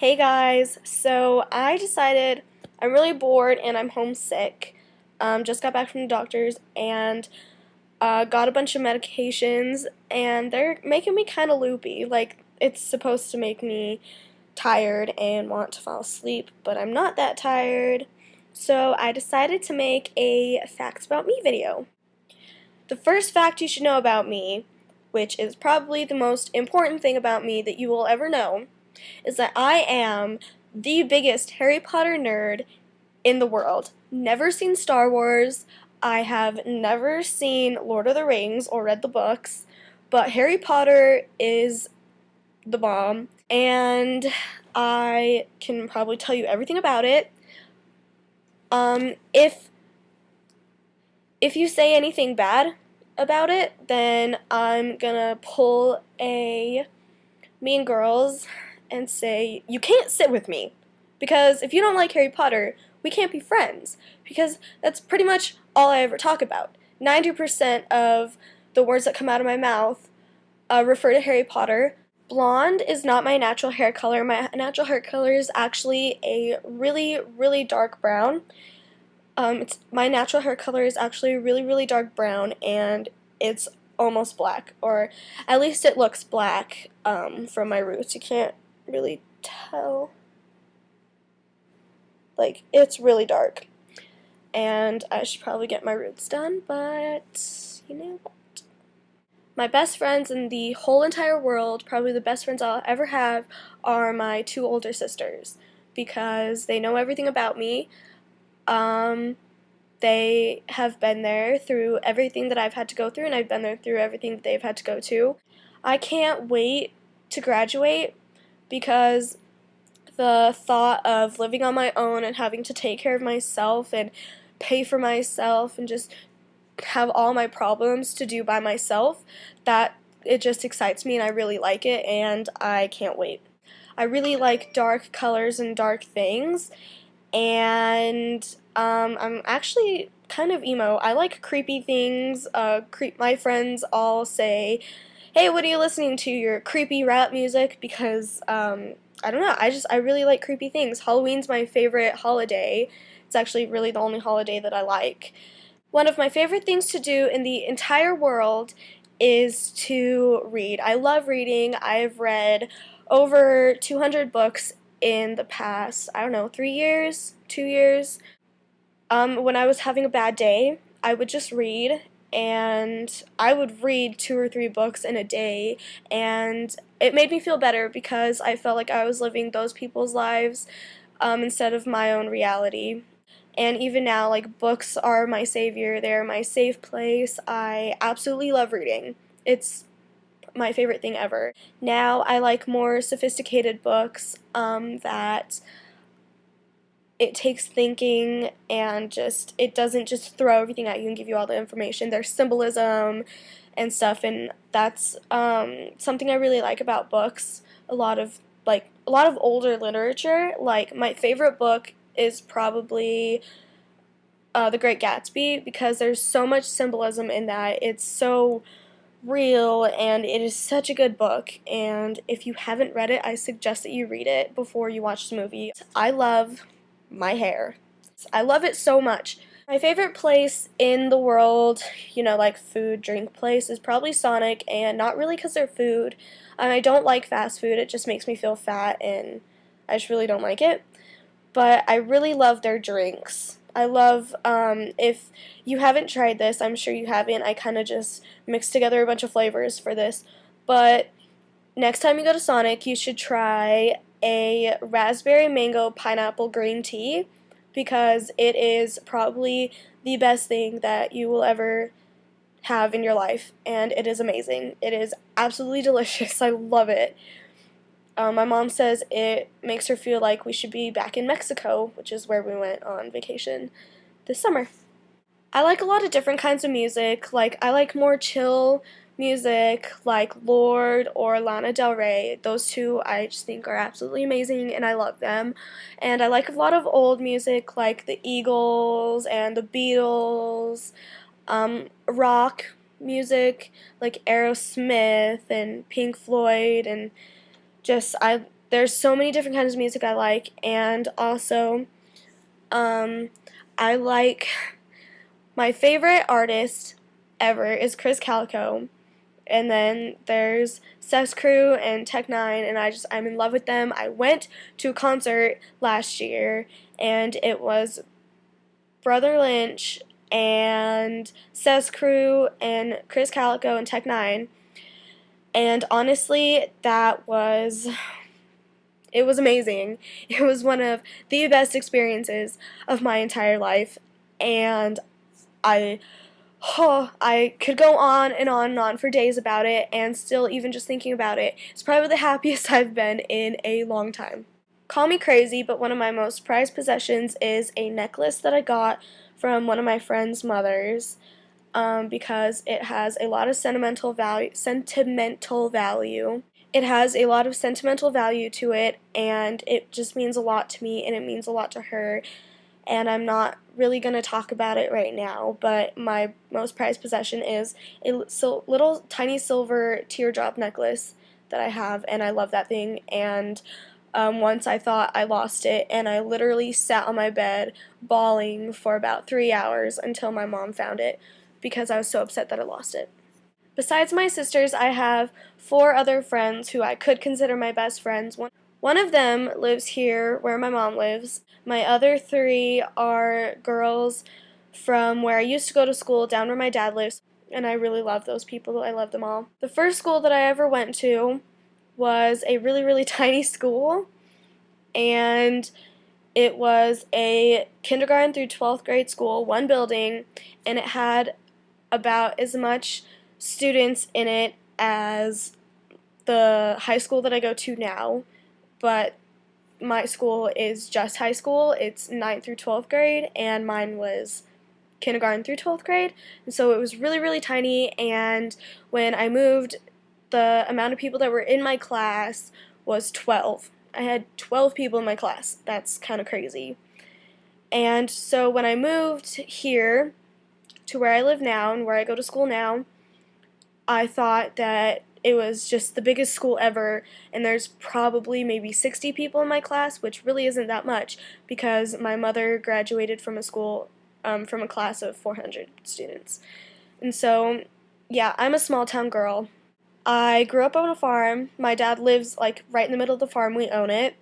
Hey guys, so I decided I'm really bored and I'm homesick. Just got back from the doctors and got a bunch of medications and they're making me kind of loopy. Like, it's supposed to make me tired and want to fall asleep, but I'm not that tired. So I decided to make a facts about me video. The first fact you should know about me, which is probably the most important thing about me that you will ever know, is that I am the biggest Harry Potter nerd in the world. Never seen Star Wars. I have never seen Lord of the Rings or read the books, but Harry Potter is the bomb, and I can probably tell you everything about it. If you say anything bad about it, then I'm gonna pull a Mean Girls and say, you can't sit with me. Because if you don't like Harry Potter, we can't be friends. Because that's pretty much all I ever talk about. 90% of the words that come out of my mouth refer to Harry Potter. Blonde is not my natural hair color. My natural hair color is actually a really, really dark brown. My natural hair color is actually really, really dark brown, and it's almost black, or at least it looks black from my roots. You can't really tell. Like, it's really dark, and I should probably get my roots done, but you know what? My best friends in the whole entire world, probably the best friends I'll ever have, are my two older sisters, because they know everything about me. They have been there through everything that I've had to go through, and I've been there through everything that they've had to go to. I can't wait to graduate because the thought of living on my own and having to take care of myself and pay for myself and just have all my problems to do by myself, that it just excites me and I really like it, and I can't wait. I really like dark colors and dark things, and I'm actually kind of emo. I like creepy things. My friends all say, "Hey, what are you listening to? Your creepy rap music?" Because I don't know. I really like creepy things. Halloween's my favorite holiday. It's actually really the only holiday that I like. One of my favorite things to do in the entire world is to read. I love reading. I've read over 200 books in the past, I don't know, 3 years, 2 years. When I was having a bad day, I would just read, and I would read 2 or 3 books in a day, and it made me feel better because I felt like I was living those people's lives instead of my own reality. And even now, like, books are my savior. They're my safe place. I absolutely love reading. It's my favorite thing ever. Now I like more sophisticated books that it takes thinking, and just it doesn't just throw everything at you and give you all the information. There's symbolism and stuff, and that's something I really like about books. A lot of older literature. Like, my favorite book is probably The Great Gatsby, because there's so much symbolism in that. It's so real, and it is such a good book, and if you haven't read it, I suggest that you read it before you watch the movie. I love my hair. I love it so much. My favorite place in the world, like food, drink place, is probably Sonic, and not really because they're food. And I don't like fast food. It just makes me feel fat, and I just really don't like it. But I really love their drinks. I love, if you haven't tried this, I'm sure you haven't. I kind of just mixed together a bunch of flavors for this. But next time you go to Sonic, you should try a raspberry mango pineapple green tea, because it is probably the best thing that you will ever have in your life, and it is amazing. It is absolutely delicious. I love it. My mom says it makes her feel like we should be back in Mexico, which is where we went on vacation this summer. I like a lot of different kinds of music. Like, I like more chill music, like Lorde or Lana Del Rey. Those two I just think are absolutely amazing, and I love them. And I like a lot of old music, like the Eagles and the Beatles, rock music, like Aerosmith and Pink Floyd, and just there's so many different kinds of music I like, and also I like, my favorite artist ever is Chris Calico, and then there's Ses Crew and Tech Nine, and I'm in love with them. I went to a concert last year, and it was Brother Lynch and Ses Crew and Chris Calico and Tech Nine, and honestly, it was amazing. It was one of the best experiences of my entire life, and I I could go on and on and on for days about it, and still, even just thinking about it, it's probably the happiest I've been in a long time. Call me crazy, but one of my most prized possessions is a necklace that I got from one of my friend's mothers, because it has a lot of sentimental value. It has a lot of sentimental value to it, and it just means a lot to me, and it means a lot to her. And I'm not really going to talk about it right now, but my most prized possession is a little tiny silver teardrop necklace that I have, and I love that thing. And once I thought I lost it, and I literally sat on my bed bawling for about 3 hours until my mom found it, because I was so upset that I lost it. Besides my sisters, I have 4 other friends who I could consider my best friends. One of them lives here where my mom lives. My other 3 are girls from where I used to go to school down where my dad lives, and I really love those people. I love them all. The first school that I ever went to was a really, really tiny school, and it was a kindergarten through 12th grade school, one building, and it had about as much students in it as the high school that I go to now, but my school is just high school. It's 9th through 12th grade, and mine was kindergarten through 12th grade, and so it was really, really tiny. And when I moved, the amount of people that were in my class was 12. I had 12 people in my class. That's kind of crazy. And so when I moved here to where I live now and where I go to school now, I thought that it was just the biggest school ever, and there's probably maybe 60 people in my class, which really isn't that much, because my mother graduated from from a class of 400 students. And so, yeah, I'm a small town girl. I grew up on a farm. My dad lives like right in the middle of the farm. We own it.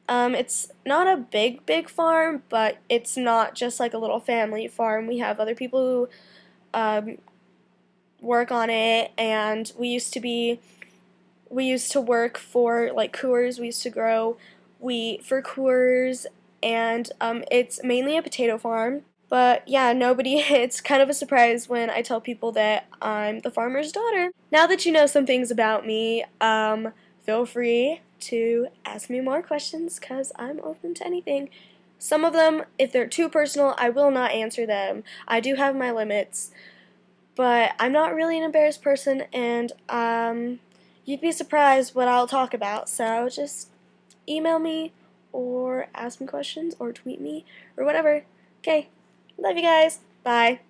It's not a big farm, but it's not just like a little family farm. We have other people who work on it, and we used to work for like Coors. We used to grow wheat for Coors, and it's mainly a potato farm. But yeah, it's kind of a surprise when I tell people that I'm the farmer's daughter. Now that you know some things about me, feel free to ask me more questions, because I'm open to anything. Some of them, if they're too personal, I will not answer them. I do have my limits, but I'm not really an embarrassed person, and you'd be surprised what I'll talk about. So just email me, or ask me questions, or tweet me, or whatever. Okay, love you guys. Bye.